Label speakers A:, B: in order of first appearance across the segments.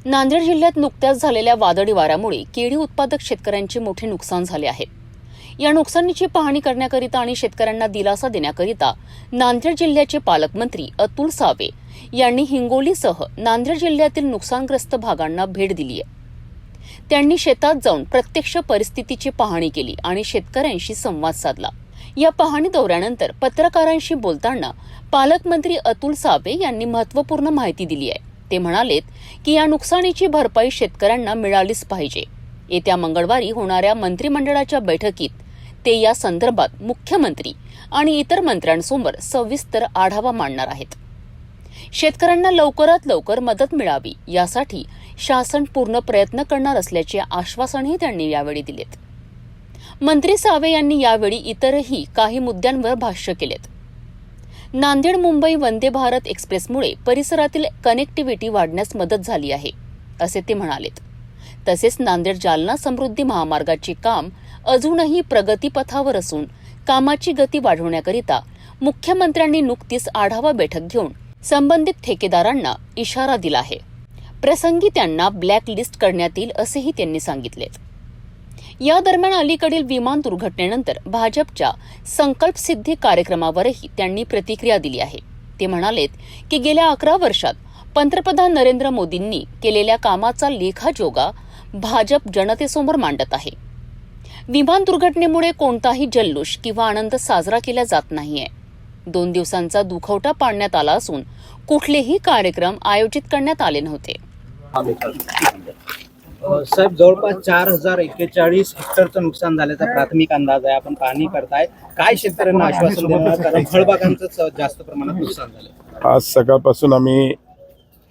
A: नांदेड जिल्ह्यात नुकत्याच झालेल्या वादळी वाऱ्यामुळे केळी उत्पादक शेतकऱ्यांचे मोठे नुकसान झाले आहे। या नुकसानीची पाहणी करण्याकरिता आणि शेतकऱ्यांना दिलासा देण्याकरिता नांदेड जिल्ह्याचे पालकमंत्री अतुल सावे यांनी हिंगोलीसह नांदेड जिल्ह्यातील नुकसानग्रस्त भागांना भेट दिली आहे। त्यांनी शेतात जाऊन प्रत्यक्ष परिस्थितीची पाहणी केली आणि शेतकऱ्यांशी संवाद साधला। या पाहणी दौऱ्यानंतर पत्रकारांशी बोलताना पालकमंत्री अतुल सावे यांनी महत्त्वपूर्ण माहिती दिली आहे। ते म्हणालेत की या नुकसानीची भरपाई शेतकऱ्यांना मिळालीच पाहिजे। येत्या मंगळवारी होणाऱ्या मंत्रिमंडळाच्या बैठकीत ते या संदर्भात मुख्यमंत्री आणि इतर मंत्र्यांसमोर सविस्तर आढावा मांडणार आहेत। शेतकऱ्यांना लवकरात लवकर मदत मिळावी यासाठी शासन पूर्ण प्रयत्न करणार असल्याचे आश्वासनही त्यांनी यावेळी दिलेत। मंत्री सावे यांनी यावेळी इतरही काही मुद्द्यांवर भाष्य केलेत। नांदेड मुंबई वंदे भारत एक्सप्रेसमुळे परिसरातील कनेक्टिव्हिटी वाढण्यास मदत झाली आहे, असे ते म्हणालेत। तसेच नांदेड जालना समृद्धी महामार्गाचे काम अजूनही प्रगतीपथावर असून कामाची गती वाढवण्याकरिता मुख्यमंत्र्यांनी नुकतीच आढावा बैठक घेऊन संबंधित ठेकेदारांना इशारा दिला आहे। प्रसंगी त्यांना ब्लॅक लिस्ट करण्यात येईल असेही त्यांनी सांगितले। या दरम्यान अलीकडील विमान दुर्घटनेनंतर भाजपच्या संकल्प सिद्धी कार्यक्रमावरही त्यांनी प्रतिक्रिया दिली आहे। ते म्हणालेत की गेल्या 11 वर्षात पंतप्रधान नरेंद्र मोदींनी केलेल्या कामाचा लेखाजोगा भाजप जनतेसमोर मांडत आहे। विमान दुर्घटनेमुळे कोणताही जल्लोष किंवा आनंद साजरा केला जात नाहीये। 2 दिवसांचा दुखवटा पाडण्यात आला असून कुठलेही कार्यक्रम आयोजित करण्यात आले नव्हते।
B: साहेब, जवळपास 4041 हेक्टरचं नुकसान झाल्याचा प्राथमिक अंदाज आहे। आपण पाहणी करताय, काय शेतकऱ्यांना आश्वासन देणार, कारण फळबागांचं जास्त प्रमाणात नुकसान झालं।
C: आज सकाळपासून आम्ही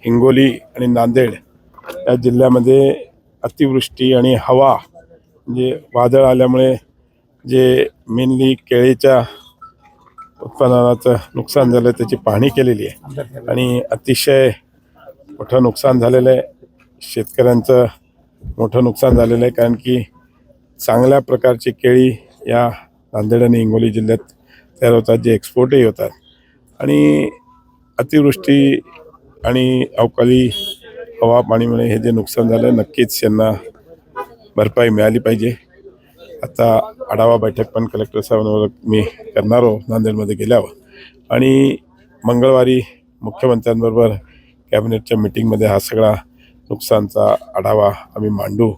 C: हिंगोली आणि नांदेड या जिल्ह्यामध्ये अतिवृष्टी आणि हवा म्हणजे वादळ आल्यामुळे जे मेनली केळीच्या उत्पादनाचं नुकसान झालं त्याची पाहणी केलेली आहे आणि अतिशय मोठं नुकसान झालेलं आहे। शेतकऱ्यांचं मोठं नुकसान झालेलं आहे, कारण की चांगल्या प्रकारची केळी या नांदेड आणि हिंगोली जिल्ह्यात तयार होतात, जे एक्सपोर्टही होतात। आणि अतिवृष्टी आणि अवकाळी हवा पाणीमुळे हे जे नुकसान झालं नक्कीच यांना भरपाई मिळाली पाहिजे। आता आढावा बैठक पण कलेक्टर साहेबांवर मी करणार आहोत नांदेडमध्ये गेल्यावर, आणि मंगळवारी मुख्यमंत्र्यांबरोबर कॅबिनेटच्या मीटिंगमध्ये हा सगळा नुकसानचा आढावा आम्ही मांडू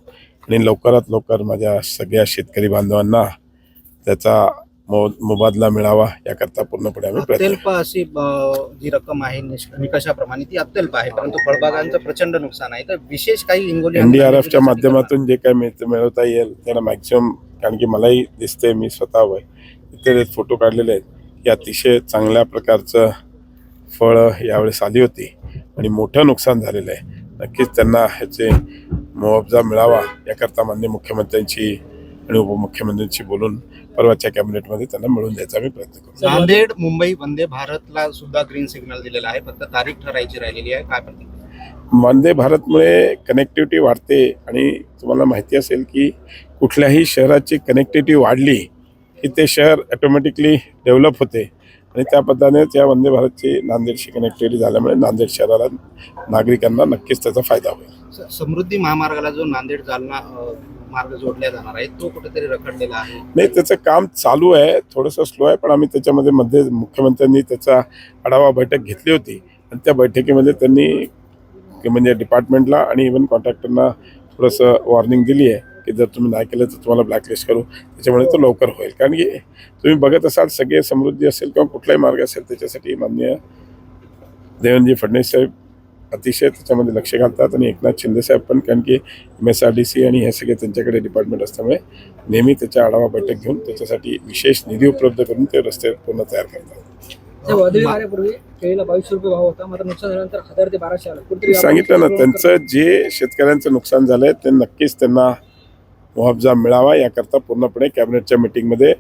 C: आणि लवकरात लवकर माझ्या सगळ्या शेतकरी बांधवांना त्याचा मोबदला मिळावा याकरता पूर्णपणे आम्ही
B: अत्यल्प अशी जी रक्कम आहे निकषाप्रमाणे ती अत्यल्प आहे, परंतु फळबागांचं प्रचंड नुकसान आहे। तर विशेष काही हिंगोली
C: NDRFच्या माध्यमातून जे काही मिळवता येईल त्याला मॅक्सिमम, कारण की मलाही दिसते, मी स्वतः इतर फोटो काढलेले आहेत की अतिशय चांगल्या प्रकारचं फळ यावेळेस आली होती आणि मोठं नुकसान झालेलं आहे। नक्कीच त्यांना ह्याचे मुआवजा मिळावा याकरता माननीय मुख्यमंत्र्यांची आणि उपमुख्यमंत्र्यांशी बोलून परवाच्या कॅबिनेटमध्ये त्यांना मिळवून द्यायचा आम्ही प्रयत्न करू।
B: नांदेड मुंबई वंदे भारतला सुद्धा ग्रीन सिग्नल दिलेला आहे, फक्त तारीख ठरायची राहिलेली आहे। काय प्रतिक्रिया?
C: वंदे भारतमुळे कनेक्टिव्हिटी वाढते आणि तुम्हाला माहिती असेल की कुठल्याही शहराची कनेक्टिव्हिटी वाढली की ते शहर ऑटोमॅटिकली डेव्हलप होते आणि त्या पद्धतीनेच या वंदे भारतची नांदेडशी कनेक्टिव्हिटी झाल्यामुळे नांदेड शहराला नागरिकांना नक्कीच त्याचा फायदा होईल।
B: समृद्धी महामार्गाला जो नांदेड जालना मार्ग जोडला जाणार आहे तो कुठेतरी रखडलेला आहे।
C: नाही, त्याचं काम चालू आहे, थोडंसं स्लो आहे, पण आम्ही त्याच्यामध्ये मध्ये मुख्यमंत्र्यांनी त्याचा आढावा बैठक घेतली होती आणि त्या बैठकीमध्ये त्यांनी म्हणजे डिपार्टमेंटला आणि इव्हन कॉन्ट्रॅक्टरना थोडंसं वॉर्निंग दिली आहे की जर तुम्ही नाही केलं तर तुम्हाला ब्लॅकलिस्ट करू, त्याच्यामुळे तो लवकर होईल। कारण की तुम्ही बघत असाल सगळे समृद्धी असेल किंवा कुठलाही मार्ग असेल त्याच्यासाठी माननीय देवेंद्रजी फडणवीस साहेब अतिशय त्याच्यामध्ये लक्ष घालतात आणि एकनाथ शिंदे साहेब पण, कारण की MSRDC आणि हे सगळे त्यांच्याकडे डिपार्टमेंट असल्यामुळे नेहमी त्याच्या आढावा बैठक घेऊन त्याच्यासाठी विशेष निधी उपलब्ध करून ते रस्ते पूर्ण तयार करतात।
D: वादळी वाऱ्यापूर्वी केळीला 2200 रुपये भाव होता, मात्र नुकसान झाल्यानंतर 1000 ते 1200 आलं।
C: सांगितलं ना, त्यांचं जे शेतकऱ्यांचं नुकसान झालंय ते नक्कीच त्यांना मुआवजा मिळावा याकरता पूर्णपणे कॅबिनेटच्या मीटिंगमध्ये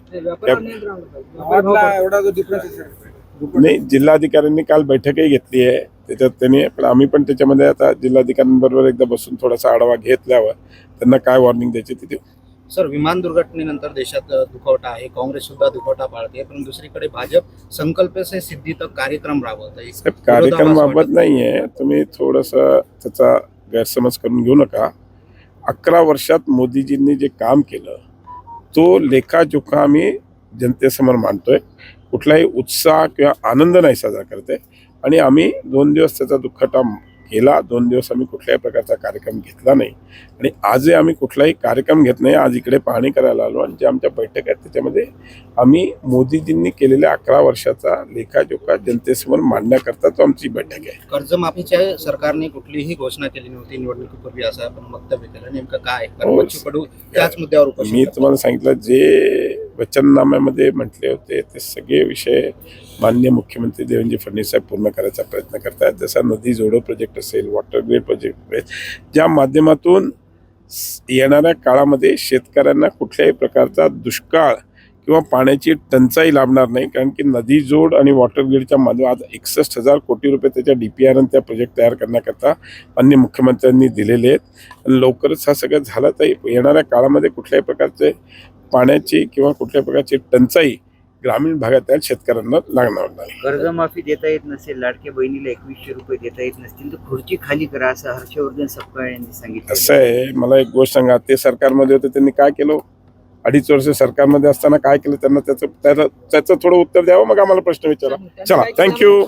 C: नाही, जिल्हाधिकाऱ्यांनी काल बैठकही घेतली आहे त्याच्यात त्यांनी, पण आम्ही पण त्याच्यामध्ये आता जिल्हाधिकाऱ्यांबरोबर एकदा बसून थोडासा आढावा घेतल्यावर त्यांना काय वॉर्निंग द्यायची ते देऊ।
B: सर, विमान दुर्घटनेनंतर देशात दुखवटा आहे, काँग्रेस सुद्धा दुखवटा पाळते, पण दुसरीकडे भाजप संकल्प से सिद्धी तक कार्यक्रम राबवत आहे।
C: कार्यक्रम बाबत नाहीये, तुम्ही थोडंसं त्याचा गैरसमज करून घेऊ नका. 11 वर्षात मोदीजींनी जे काम केलं तो लेखाजोखा आम्ही जनतेसमोर मांडतोय. कुठलाही उत्साह किंवा आनंद नाही साजरा करते आणि आम्ही 2 दिवस त्याचा दुःखटा केला. 2 दिवस आम्ही कुठल्याही प्रकारचा कार्यक्रम घेतला नाही आणि आजही आम्ही कुठलाही कार्यक्रम घेत नाही. आज इकडे पाहणी करायला आलो आणि जे आमच्या बैठक आहेत त्याच्यामध्ये आम्ही मोदीजींनी केलेल्या 11 वर्षाचा लेखाजोखा जनतेसमोर मांडण्याकरता तो आमची बैठक आहे.
B: कर्जमाफीच्या सरकारने कुठलीही घोषणा केली नव्हती निवडणुकीपूर्वी असं आपण वक्तव्य केलं. नेमकं काय
C: हो.
B: बच्चू कडू त्याच मुद्द्यावर उपोषण
C: मी
B: करतात.
C: तुम्हाला सांगितलं जे वचननाम्यामध्ये म्हटले होते ते सगळे विषय माननीय मुख्यमंत्री देवेंद्र फडणवीस साहेब पूर्ण करायचा प्रयत्न करतात. जसा नदी जोडो प्रोजेक्ट असेल, वॉटर ग्रेड प्रोजेक्ट असेल, ज्या माध्यमातून येणाऱ्या काळामध्ये शेतकऱ्यांना कुठल्याही प्रकारचा दुष्काळ किंवा पाण्याची टंचाई लाभणार नाही. कारण की नदी जोड आणि वॉटर ग्रीडच्या माध्यमात 61,000 कोटी रुपये त्याच्या DPR आणि त्या प्रोजेक्ट तयार करण्याकरता माननीय मुख्यमंत्र्यांनी दिलेले आहेत. आणि लवकरच हा सगळं झालं तर येणाऱ्या काळामध्ये कुठल्याही प्रकारचे पाण्याची किंवा कुठल्याही प्रकारची टंचाई ग्रामीण भागातील शेतकऱ्यांना लागणार नाही.
E: कर्जमाफी देता येत नसेल, लाडक्या बहिणीला 2100 रुपये देता येत नसतील तर खुर्ची खाली करा असं हर्षवर्धन सपकाळ यांनी सांगितलं.
C: असं आहे, मला एक गोष्ट सांगा, ते सरकारमध्ये होते त्यांनी काय केलं? 2.5 वर्ष सरकारमध्ये असताना काय केलं त्यांना त्याचं थोडं उत्तर द्यावं, मग आम्हाला प्रश्न विचारा. चला, थँक्यू.